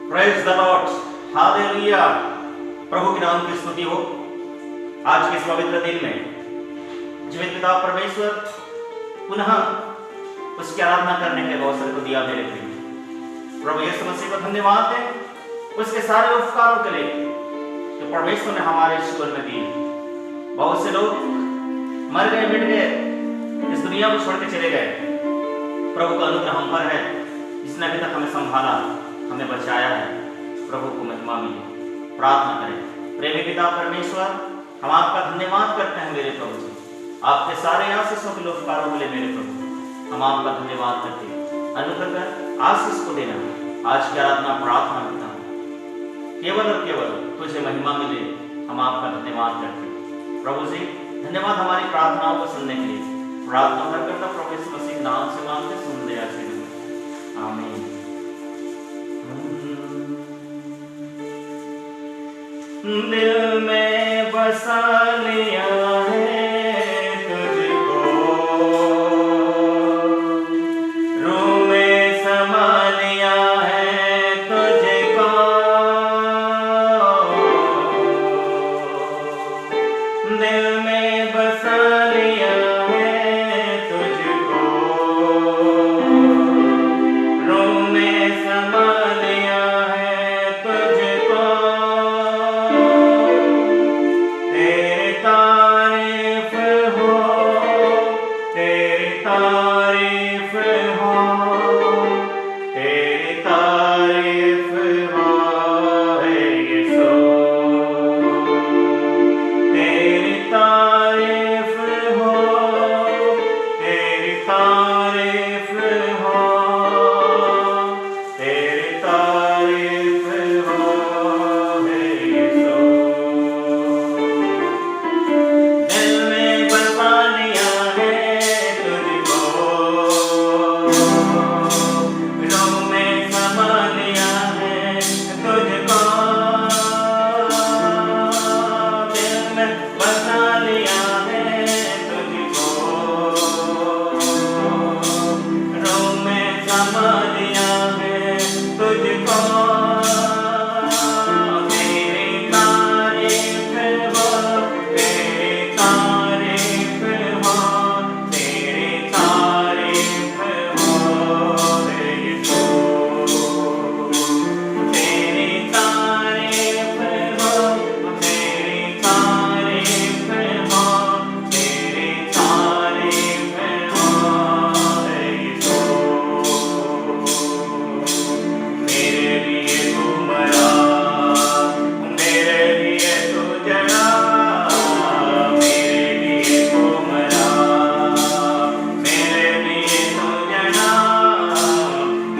Praise the lord, hallelujah. प्रभु के नाम की स्तुति हो। आज के इस पवित्र दिन में जीवित पिता परमेश्वर पुनः उसकी आराधना करने के अवसर को दिया मेरे प्रिय। प्रभु यीशु मसीह को धन्यवाद है उसके सारे उपकारों के लिए जो परमेश्वर ने हमारे जीवन में दिए। बहुत से लोग मर गए, मिट गए, इस दुनिया को छोड़ के चले गए। प्रभु का अनुग्रह हम पर है, जिसने अभी तक हमें संभाला, हमें बचाया है। प्रभु को महिमा मिले। प्रार्थना करें। प्रेमी पिता परमेश्वर, हम आपका धन्यवाद करते हैं मेरे प्रभु जी, आपके सारे आशीषों के उपकारों के लिए मेरे प्रभु। हम आपका धन्यवाद करते हैं। अनुग्रह कर आशीष को देना। आज की आराधना प्रार्थना करता हूँ, केवल और केवल तुझे महिमा मिले। हम आपका धन्यवाद करते हैं प्रभु जी। धन्यवाद हमारी प्रार्थनाओं को सुनने के लिए। प्रार्थना करता प्रभु यीशु मसीह के नाम से मांगते, सुन दे आशीर्वाद। आमीन। दिल में बसा लिया है तुझको, रूह में समा लिया है तुझको, दिल में बसा लिया है तुझको, रूह में समा लिया है तुझको। तेरी तारीफ हो, तेरी तारीफ हो, तेरी तारीफ हो हे यीशु, तेरी तारीफ हो, तेरी तारीफ हो, तेरी तारीफ हो हे यीशु। दिल में बसा लिया है तुझको, रूह में समा लिया है तुझको, दिल में बसा लिया है तुझको, रूह में समा लिया है तुझको। तेरी तारीफ हो, तेरी तारीफ हो, तेरी तारीफ हो हे यीशु, तेरी तारीफ हो, तेरी तारीफ हो, तेरी तारीफ हो हे यीशु। मेरे लिए तू मरा, मेरे लिए तू जला, मेरे लिए तू मरा, मेरे लिए तू जला।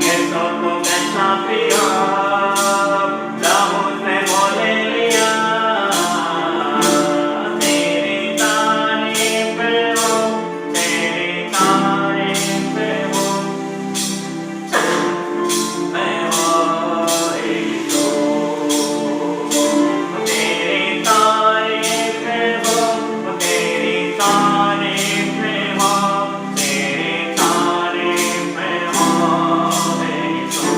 ये तो कैसा पिया, लहू से मोले लिया। तेरी तारीफ हो, तेरी तारीफ हो, मैं हो यीशु। तेरी तारीफ हो, तेरी तारीफ हो, तेरी तारीफ हो हे यीशु।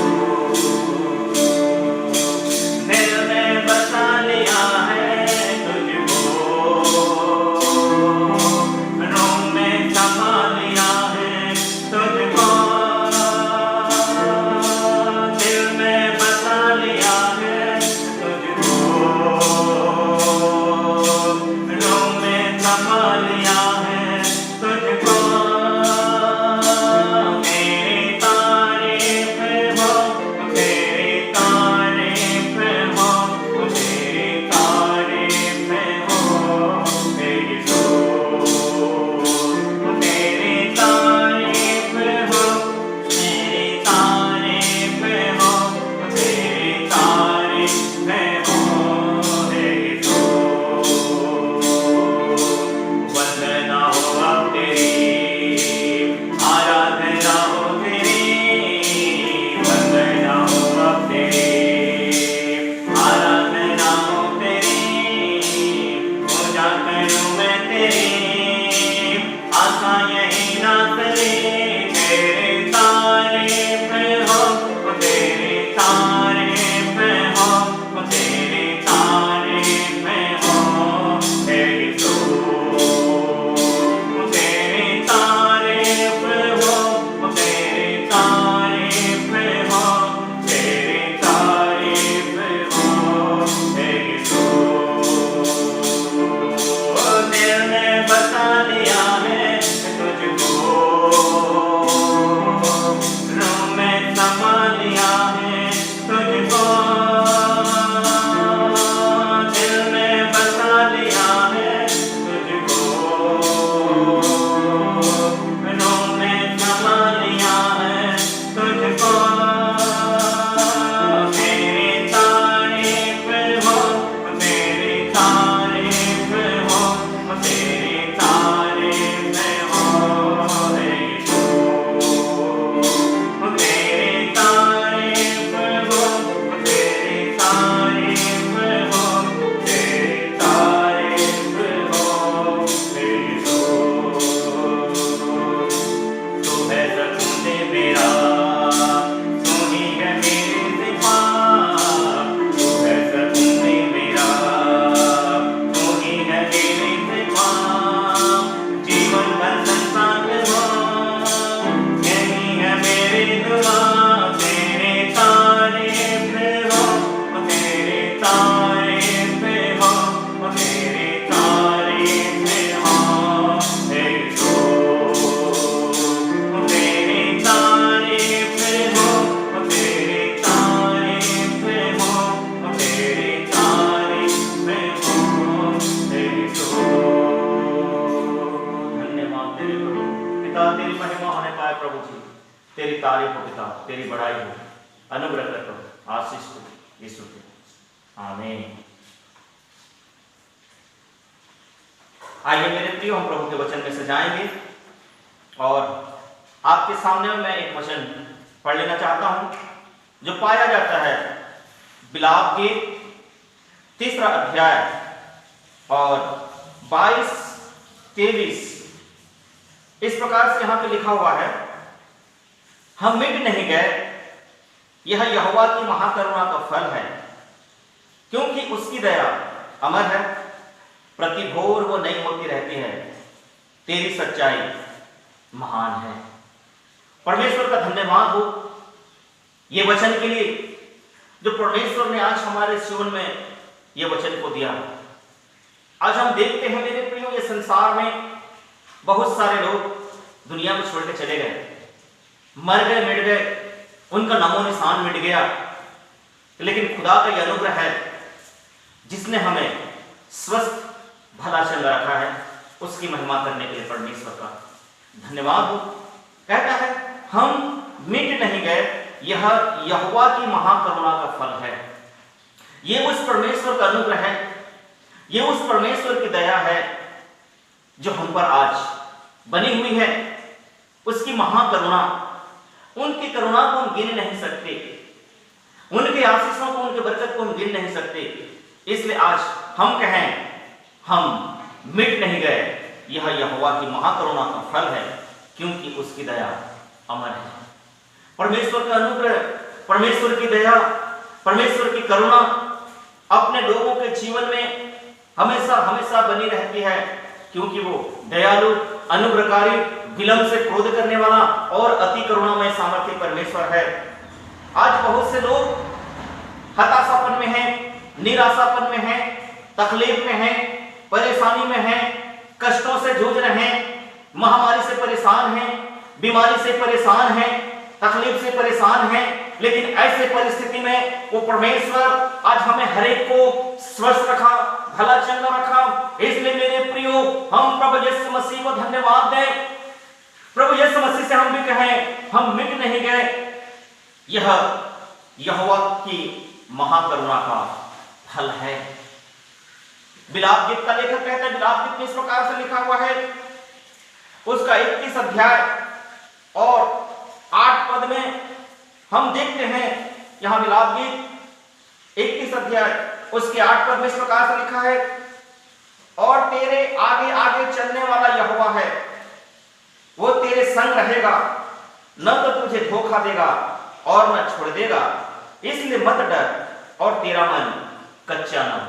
तेरी तारीफ हो पिता, तेरी बड़ाई हो, अनुग्रह कर करो, आशीष हो यीशु के। आमीन। आइए मेरे प्रियो, हम प्रभु के वचन में से जाएंगे और आपके सामने मैं एक वचन पढ़ लेना चाहता हूं जो पाया जाता है बिलाप के 3 अध्याय और 22-23। इस प्रकार से यहां पे लिखा हुआ है, हम मिट नहीं गए, यह यहोवा की महाकरुणा का फल है, क्योंकि उसकी दया अमर है, प्रति भोर वो नई होती रहती है, तेरी सच्चाई महान है। परमेश्वर का धन्यवाद हो ये वचन के लिए जो परमेश्वर ने आज हमारे जीवन में ये वचन को दिया। आज हम देखते हैं मेरे प्रियो, ये संसार में बहुत सारे लोग दुनिया को छोड़ के चले गए, मर गए, मिट गए, उनका नामो निशान मिट गया। लेकिन खुदा का यह अनुग्रह है जिसने हमें स्वस्थ भला चंगा रखा है, उसकी महिमा करने के लिए परमेश्वर का धन्यवाद हो। कहता है हम मिट नहीं गए, यह यहोवा की महाकरुणा का फल है। ये उस परमेश्वर का अनुग्रह है, ये उस परमेश्वर की दया है जो हम पर आज बनी हुई है। उसकी महाकरुणा, उनकी करुणा को हम गिन नहीं सकते, उनके आशीषों को, उनके बरकत को हम गिन नहीं सकते। इसलिए आज हम कहें हम मिट नहीं गए, यह यहोवा की महाकरुणा का फल है, क्योंकि उसकी दया अमर है। परमेश्वर का अनुग्रह, परमेश्वर की दया, परमेश्वर की करुणा अपने लोगों के जीवन में हमेशा हमेशा बनी रहती है, क्योंकि वो दयालु, अनुग्रहकारी, विलंब से क्रोध करने वाला और अति करुणामय सामर्थ्य परमेश्वर है। आज बहुत से लोग हताशापन में हैं, निराशापन में हैं, तकलीफ में हैं, परेशानी में हैं, कष्टों से जूझ रहे हैं, महामारी से परेशान हैं, बीमारी से परेशान हैं, तकलीफ से परेशान हैं। लेकिन ऐसे परिस्थिति में वो परमेश्वर आज हमें हर एक को स्वस्थ रखा, भला चंगा रखा। इसलिए मेरे प्रियो, हम प्रभु यीशु मसीह को धन्यवाद दें। प्रभु यीशु मसीह से हम भी कहें हम मिट नहीं गए, यह यहोवा की महाकरुणा का फल है। बिलाप गीत का लेखक कहता है, बिलाप गीत में इस प्रकार से लिखा हुआ है, उसका 31 अध्याय और 8 पद में हम देखते हैं, यहां बिलाप गीत 31 अध्याय उसके 8 पद में इस प्रकार से लिखा है, और तेरे आगे आगे चलने वाला यहोवा है, वो तेरे संग रहेगा, न तो तुझे धोखा देगा और न छोड़ देगा, इसलिए मत डर और तेरा मन कच्चा न हो।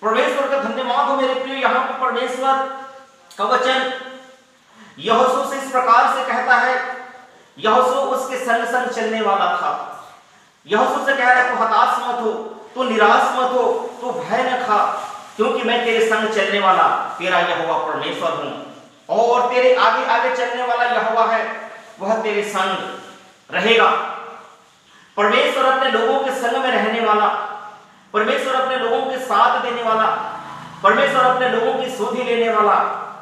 परमेश्वर का धन्यवाद हो मेरे प्रिय। यहां पर परमेश्वर का वचन यहोशू से इस प्रकार से कहता है, यहोशू उसके संग संग चलने वाला था। यहोशू से कह रहा है, तू हताश मत हो, तू निराश मत हो, तू भय न खा, क्योंकि मैं तेरे संग चलने वाला तेरा यहोवा परमेश्वर हूं, और तेरे आगे आगे चलने वाला यहोवा है, वह तेरे संग रहेगा। परमेश्वर अपने लोगों के संग में रहने वाला, परमेश्वर अपने लोगों के साथ देने वाला, परमेश्वर अपने लोगों की सुधि लेने वाला,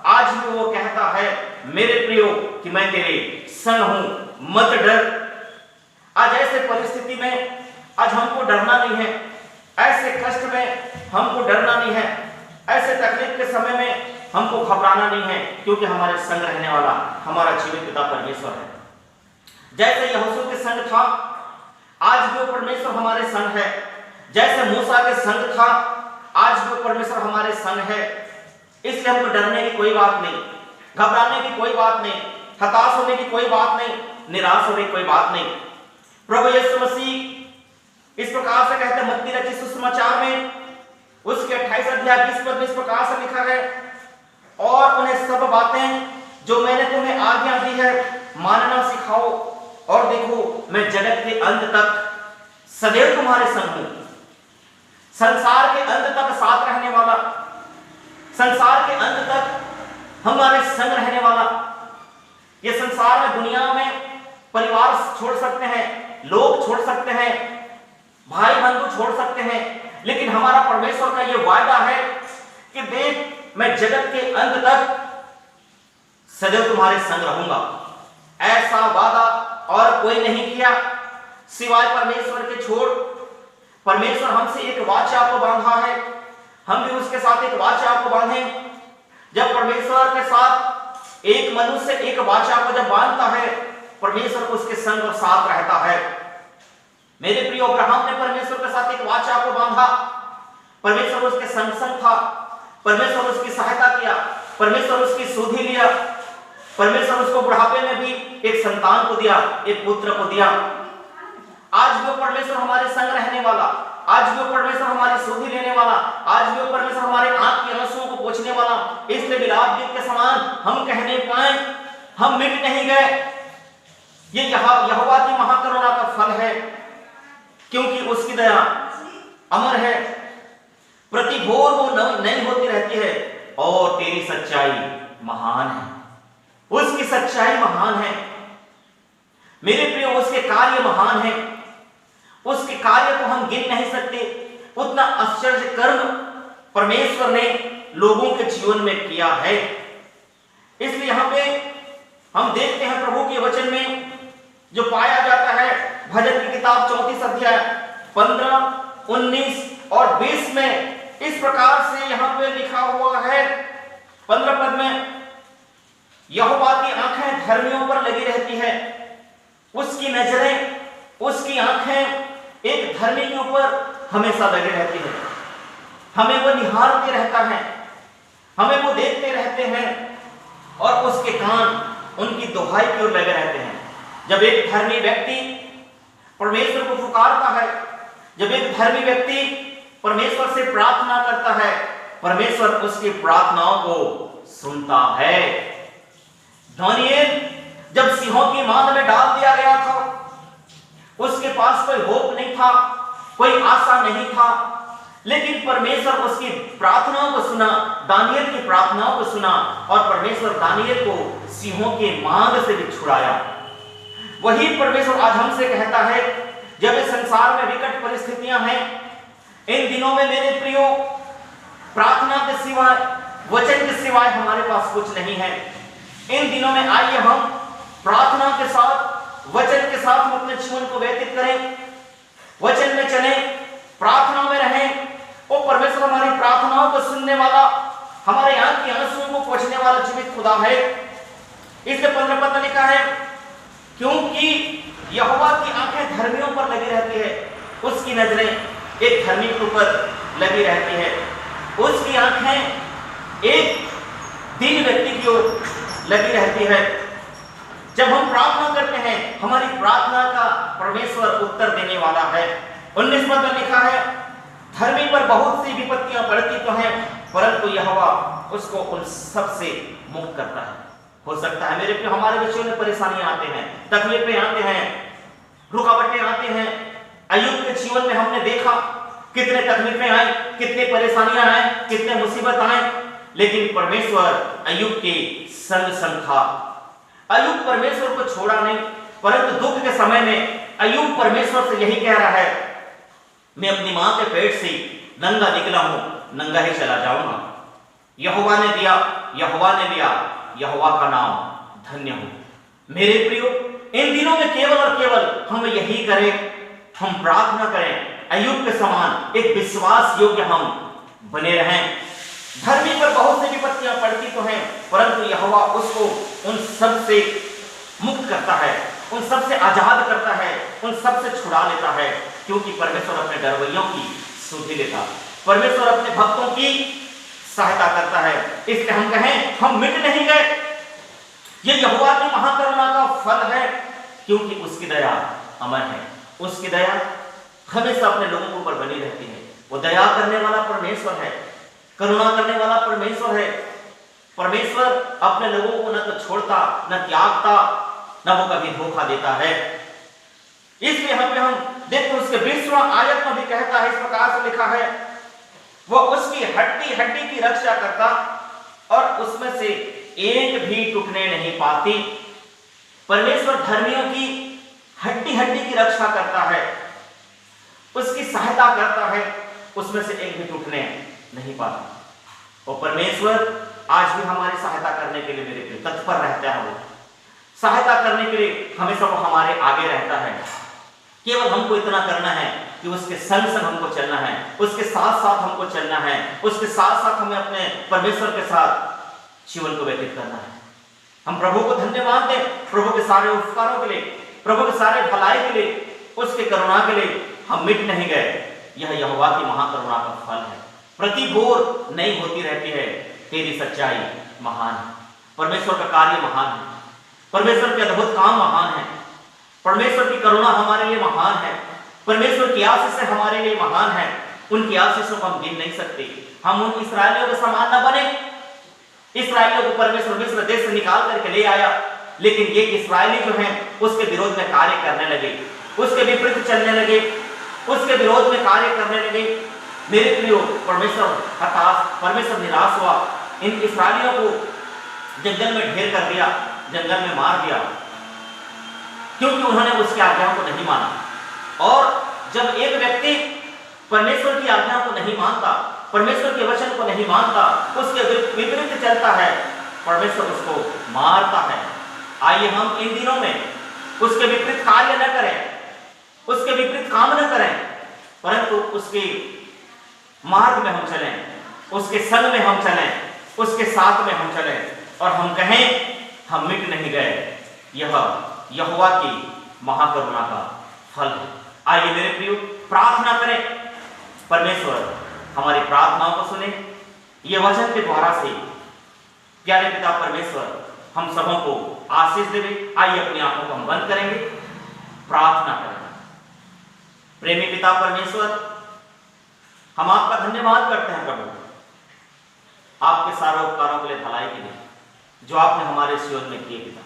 आज भी वो कहता है मेरे प्रियो कि मैं तेरे संग हूं, मत डर। आज ऐसे परिस्थिति में आज हमको डरना नहीं है, ऐसे कष्ट में हमको डरना नहीं है, ऐसे तकलीफ के समय में हमको घबराना नहीं है, क्योंकि हमारे संग रहने वाला हमारा जीवित पिता परमेश्वर है। जैसे यहोशू के संग था, आज भी वो परमेश्वर हमारे संग है। जैसे मूसा के संग था, आज भी वो परमेश्वर हमारे संग है। इसलिए हमको डरने की कोई बात नहीं, घबराने की कोई बात नहीं, हताश होने की कोई बात नहीं, निराश होने की कोई बात नहीं। प्रभु यीशु मसीह इस प्रकार से कहते हैं मत्ती रचित सुसमाचार में उसके 28 अध्याय 20 पद में इस प्रकार से लिखा है, और उन्हें सब बातें जो मैंने तुम्हें आज्ञा दी है मानना सिखाओ, और देखो मैं जगत के अंत तक सदैव तुम्हारे संग हूं। संसार के अंत तक साथ रहने वाला, संसार के अंत तक हमारे संग रहने वाला। ये संसार में, दुनिया में परिवार छोड़ सकते हैं, लोग छोड़ सकते हैं, भाई बंधु छोड़ सकते हैं, लेकिन हमारा परमेश्वर का यह वायदा है कि देख मैं जगत के अंत तक सदैव तुम्हारे संग रहूंगा। ऐसा वादा और कोई नहीं किया सिवाय परमेश्वर के छोड़। परमेश्वर हमसे एक वाचा को बांधा है, हम भी उसके साथ एक वाचा को बांधे। जब परमेश्वर के साथ एक मनुष्य एक वाचा को जब बांधता है, परमेश्वर उसके संग और साथ रहता है। मेरे प्रिय अब्राहम ने परमेश्वर के साथ एक वाचा को बांधा, परमेश्वर उसके संग था, परमेश्वर उसकी सहायता किया, परमेश्वर उसकी सुधि लिया, परमेश्वर उसको बुढ़ापे में भी एक संतान को दिया, एक पुत्र को दिया। आज भी वो परमेश्वर हमारे संग रहने वाला, आज भी वो परमेश्वर हमारी सुधि लेने वाला, आज भी वो परमेश्वर हमारे आंख के आंसुओं को पोंछने वाला। इसलिए विलाप गीत के समान हम कहने पाए, हम मिट नहीं गए। ये यहोवा की महाकरुणा का फल है, क्योंकि उसकी दया अमर है, प्रति भोर वो नई होती रहती है, और तेरी सच्चाई महान है। उसकी सच्चाई महान है मेरे प्रिय, उसके कार्य महान है, उसके कार्य को हम गिन नहीं सकते। उतना आश्चर्य कर्म परमेश्वर ने लोगों के जीवन में किया है। इसलिए यहां पे हम देखते हैं प्रभु के वचन में जो पाया जाता है, भजन की किताब 34 अध्याय 15, 19 और 20 में इस प्रकार से यहां पे लिखा हुआ है। 15 पद में, यहोवा की आंखें धर्मियों पर लगी रहती है, उसकी नजरें, उसकी आंखें एक धर्मी के ऊपर हमेशा लगी रहती है। हमें वो निहारते रहता है, हमें वो देखते रहते हैं, और उसके कान उनकी दुहाई की ओर लगे रहते हैं। जब एक धर्मी व्यक्ति परमेश्वर को पुकारता है, जब एक धर्मी व्यक्ति परमेश्वर से प्रार्थना करता है, परमेश्वर उसकी प्रार्थनाओं को सुनता है। दानियेल जब सिंहों की मांद में डाल दिया गया था, उसके पास कोई होप नहीं था, कोई आशा नहीं था, लेकिन परमेश्वर उसकी प्रार्थनाओं को सुना, दानियेल की प्रार्थनाओं को सुना, और परमेश्वर दानियेल को सिंहों के मांद से भी छुड़ाया। वही परमेश्वर आज हमसे कहता है, जब इस संसार में विकट परिस्थितियां हैं, इन दिनों में मेरे प्रियो, प्रार्थना के सिवाय, वचन के सिवाय हमारे पास कुछ नहीं है। इन दिनों में आइए हम प्रार्थना के साथ, वचन के साथ हम अपने जीवन को व्यतीत करें, वचन में चलें, प्रार्थना में रहें। वो परमेश्वर हमारी प्रार्थनाओं को सुनने वाला, हमारे आंख के आंसुओं को पोंछने वाला जीवित खुदा है। इसलिए 15 पद में लिखा है, क्योंकि यहोवा की आंखें धर्मियों पर लगी रहती है, उसकी नजरें एक धर्मी के ऊपर लगी रहती है, उसकी आंखें एक दीन व्यक्ति की ओर लगी रहती है। जब हम प्रार्थना करते हैं, हमारी प्रार्थना का परमेश्वर उत्तर देने वाला है। 19 पद में लिखा है, धर्मी पर बहुत सी विपत्तियां पड़ती तो हैं, परंतु यहोवा उसको उन सब से मुक्त करता है। हो सकता है मेरे प्रिय, हमारे विषयों में परेशानियां आते हैं, तकलीफें आते हैं, रुकावटें आते हैं। अय्यूब के जीवन में हमने देखा कितने तकलीफें आई, कितने परेशानियां आए, कितने मुसीबत आए, लेकिन परमेश्वर अय्यूब के संग था। अय्यूब परमेश्वर को छोड़ा नहीं, परंतु दुख के समय में अय्यूब परमेश्वर से यही कह रहा है, मैं अपनी मां के पेट से नंगा निकला हूं, नंगा ही चला जाऊंगा। यहोवा ने दिया, यहोवा ने लिया, यहोवा का नाम धन्य हो। मेरे प्रियो, इन दिनों में केवल और केवल हम यही करें, हम प्रार्थना करें, अय्यूब के समान एक विश्वास योग्य हम बने रहें। धर्मी पर बहुत सी विपत्तियां पड़ती तो हैं, परंतु यहोवा उसको उन सब से मुक्त करता है, उन सब से आजाद करता है, उन सब से छुड़ा लेता है, क्योंकि परमेश्वर अपने डरवैयों की सुधि लेता, परमेश्वर अपने भक्तों की सहायता करता है। इसलिए हम कहें, हम मिट नहीं गए। ये यहोवा की महाकरुणा का फल है, क्योंकि उसकी दया अमर है, उसकी दया हमेशा अपने लोगों के ऊपर बनी रहती है। वो दया करने वाला परमेश्वर है, करुणा करने वाला परमेश्वर है। परमेश्वर अपने लोगों को न तो छोड़ता, न त्यागता, न वो कभी धोखा देता है। इसलिए हम देखते उसके 20वां आयत में भी कहता है, इस प्रकार से लिखा है, वो उसकी हड्डी हड्डी की रक्षा करता और उसमें से एक भी टूटने नहीं पाती। परमेश्वर धर्मियों की हड्डी हड्डी की रक्षा करता है, उसकी सहायता करता है, उसमें से एक भी टूटने नहीं पाता। और परमेश्वर आज भी हमारी सहायता करने के लिए मेरे प्रिय तत्पर रहता है। वो सहायता करने के लिए हमेशा वो हमारे आगे रहता है। केवल हमको इतना करना है कि उसके संग संग हमको चलना है, उसके साथ साथ हमको चलना है, उसके साथ साथ हमें अपने परमेश्वर के साथ जीवन को व्यतीत करना है। हम प्रभु को धन्यवाद दें प्रभु के सारे उपकारों के लिए, प्रभु के सारे भलाई के लिए, उसके करुणा के लिए। हम मिट नहीं गए, यह यहोवा की महाकरुणा का फल है। प्रति भोर नई होती रहती है, तेरी सच्चाई महान है, परमेश्वर का कार्य महान है, परमेश्वर के अद्भुत काम महान है, परमेश्वर की करुणा हमारे लिए महान है, परमेश्वर की आशीष से हमारे लिए महान है। उनकी आशीषों को हम गिन नहीं सकते। हम उन इस्राएलियों के समान न बने। इस्राएलियों को परमेश्वर मिस्र देश से निकाल करके ले आया, लेकिन ये इस्राएली जो हैं उसके विरोध में कार्य करने लगे, उसके विपरीत चलने लगे, उसके विरोध में कार्य करने लगे। मेरे प्रियो, परमेश्वर हताश, परमेश्वर निराश हुआ, इन इस्राएलियों को जंगल में ढेर कर दिया, जंगल में मार दिया, क्योंकि उन्होंने उसकी आज्ञाओं को नहीं माना। और जब एक व्यक्ति परमेश्वर की आज्ञाओं को नहीं मानता, परमेश्वर के वचन को नहीं मानता, उसके विपरीत चलता है, परमेश्वर उसको मारता है। आइए हम इन दिनों में उसके विपरीत कार्य न करें, उसके विपरीत काम न करें, परंतु उसके मार्ग में हम चलें, उसके संग में हम चलें, उसके साथ में हम चलें, और हम कहें हम मिट नहीं गए, यह यहोवा की महाकरुणा का फल है। आइए मेरे प्रियो, प्रार्थना करें, परमेश्वर हमारी प्रार्थनाओं को सुने। ये वचन के द्वारा से प्यारे पिता परमेश्वर हम सबों को आशीष देवे। आइए अपनी आंखों को हम बंद करेंगे, प्रार्थना करें। प्रेमी पिता परमेश्वर, हम आपका धन्यवाद करते हैं प्रभु, आपके सारे उपकारों के लिए, भलाई के लिए जो आपने हमारे जीवन में किए। पिता,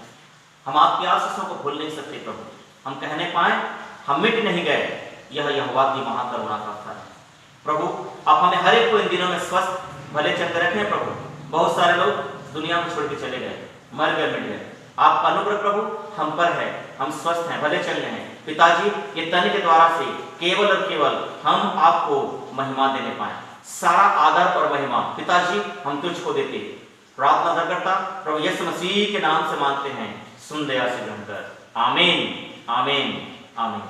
हम आपकी आशीषों को भूल नहीं सकते प्रभु। हम कहने पाए हम मिट नहीं गए, यह यहोवा की महाकरुणा का फल है। प्रभु, आप हमें हर एक को इन दिनों में स्वस्थ भले चंगे रखें प्रभु। बहुत सारे लोग दुनिया को छोड़ के चले गए, मर गए, मिट गए। आपका अनुग्रह प्रभु हम पर है, हम स्वस्थ हैं, भले चल रहे हैं। पिताजी, ये तन के द्वारा से केवल और केवल हम आपको महिमा देने पाए। सारा आदर और महिमा पिताजी हम तुझको देते। प्रार्थना करता प्रभु यीशु मसीह के नाम से मांगते हैं, सुन दया से ग्रहण कर। आमीन, आमीन, आमीन।